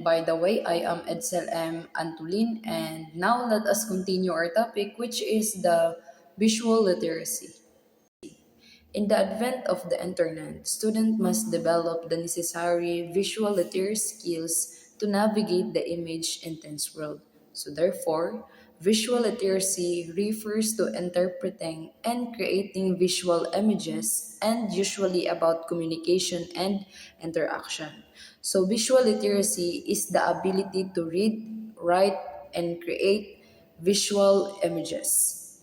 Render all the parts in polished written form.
And by the way, I am Edsel M. Antolin, and now let us continue our topic, which is the visual literacy. In the advent of the internet, students must develop the necessary visual literacy skills to navigate the image-intense world. So therefore, visual literacy refers to interpreting and creating visual images and usually about communication and interaction. So visual literacy is the ability to read, write, and create visual images.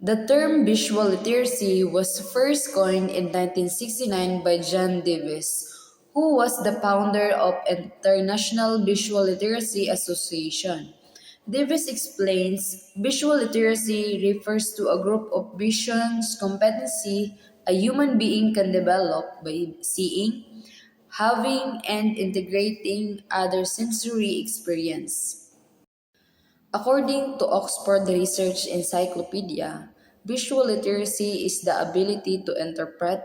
The term visual literacy was first coined in 1969 by John Davis, who was the founder of International Visual Literacy Association. Davis explains visual literacy refers to a group of visions competency a human being can develop by seeing, having, and integrating other sensory experience. According to Oxford Research Encyclopedia, visual literacy is the ability to interpret,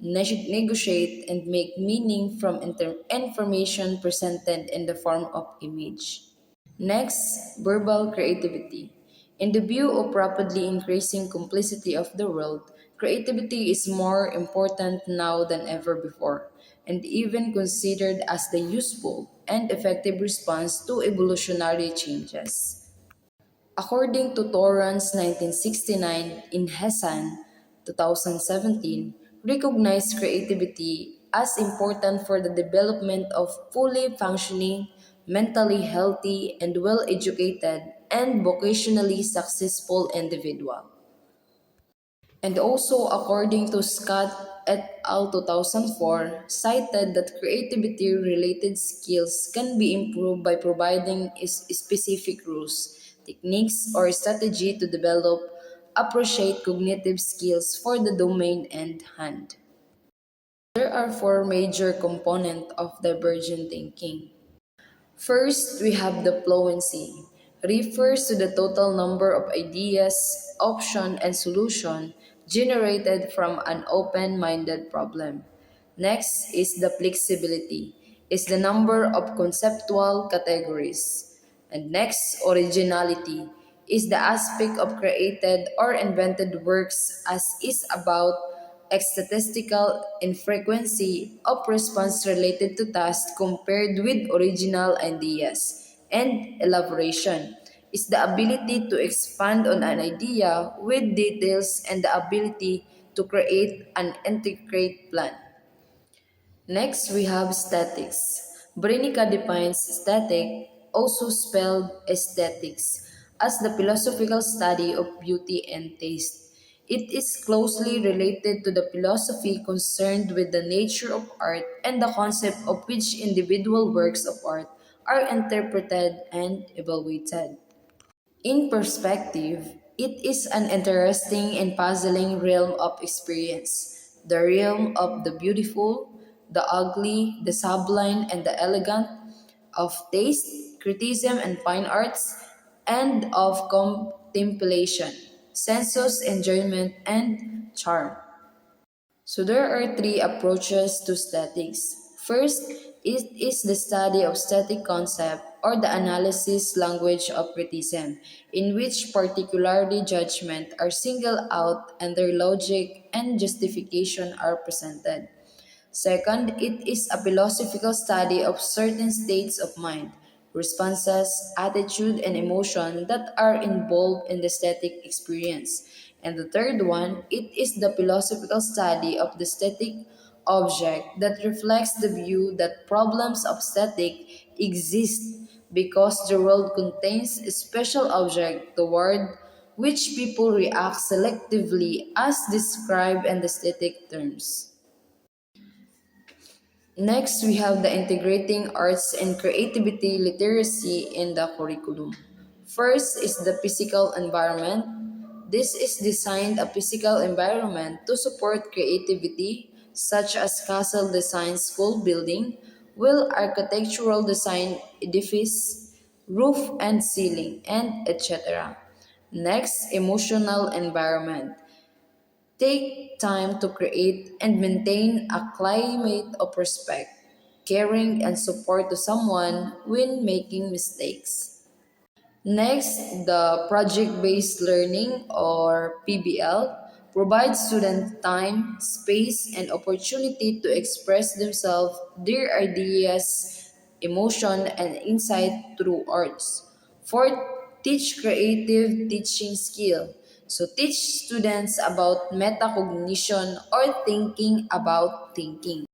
negotiate, and make meaning from information presented in the form of image. Next, verbal creativity. In the view of rapidly increasing complexity of the world, creativity is more important now than ever before, and even considered as the useful and effective response to evolutionary changes. According to Torrance 1969 in Hessan 2017, recognized creativity as important for the development of fully functioning, mentally healthy, and well-educated and vocationally successful individual. And also, according to Scott et al. 2004, cited that creativity-related skills can be improved by providing specific rules, techniques, or strategy to develop appropriate cognitive skills for the domain and hand. There are four major components of divergent thinking. First, we have the fluency. Refers to the total number of ideas, option, and solution generated from an open-minded problem. Next is the flexibility. Is the number of conceptual categories. And next, originality is the aspect of created or invented works as is about statistical infrequency of response related to tasks compared with original ideas, and elaboration is the ability to expand on an idea with details and the ability to create an integrated plan. Next, we have statics. Brinica defines static, also spelled aesthetics, as the philosophical study of beauty and taste. It is closely related to the philosophy concerned with the nature of art and the concept of which individual works of art are interpreted and evaluated. In perspective, it is an interesting and puzzling realm of experience, the realm of the beautiful, the ugly, the sublime, and the elegant, of taste, criticism, and fine arts, and of contemplation, sensuous enjoyment, and charm. So there are three approaches to statics. First, it is the study of static concept or the analysis language of criticism, in which particularly judgment are singled out and their logic and justification are presented. Second, it is a philosophical study of certain states of mind, responses, attitude, and emotion that are involved in the static experience. And the third one, it is the philosophical study of the static object that reflects the view that problems of static exist because the world contains a special object toward which people react selectively as described in the static terms. Next, we have the integrating arts and creativity literacy in the curriculum. First is the physical environment. This is designed a physical environment to support creativity, such as castle design, school building, well architectural design, edifice, roof and ceiling, and etc. Next, emotional environment. Take time to create and maintain a climate of respect. caring, and support to someone when making mistakes. Next, the project-based learning or PBL provides students time, space, and opportunity to express themselves, their ideas, emotion, and insight through arts. Fourth, teach creative teaching skill. So teach students about metacognition or thinking about thinking.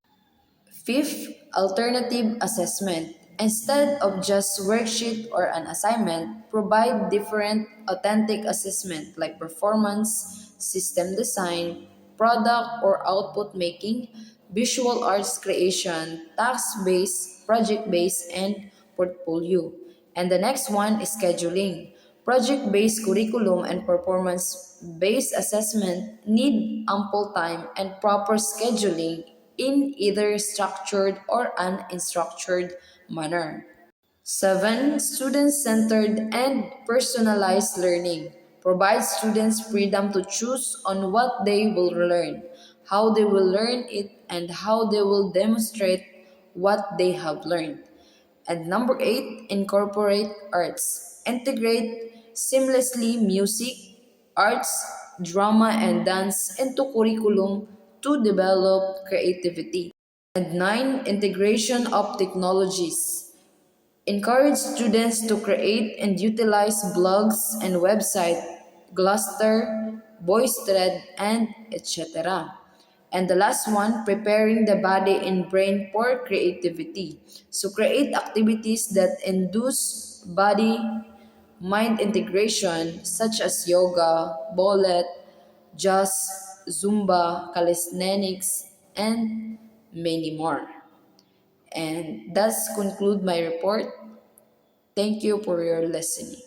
Fifth, alternative assessment. Instead of just worksheet or an assignment, provide different authentic assessment like performance, system design, product or output making, visual arts creation, task-based, project-based, and portfolio. And the next one is scheduling. Project-based curriculum and performance-based assessment need ample time and proper scheduling in either structured or unstructured manner. 7. Student-centered and personalized learning. Provide students freedom to choose on what they will learn, how they will learn it, and how they will demonstrate what they have learned. And number 8, incorporate arts. Integrate seamlessly music, arts, drama, and dance into curriculum to develop creativity. And 9, integration of technologies. Encourage students to create and utilize blogs and websites, Gluster, VoiceThread, and etc. And the last one, preparing the body and brain for creativity. So create activities that induce body mind integration such as yoga, ballet, jazz, Zumba, calisthenics, and many more. And that's conclude my report. Thank you for your listening.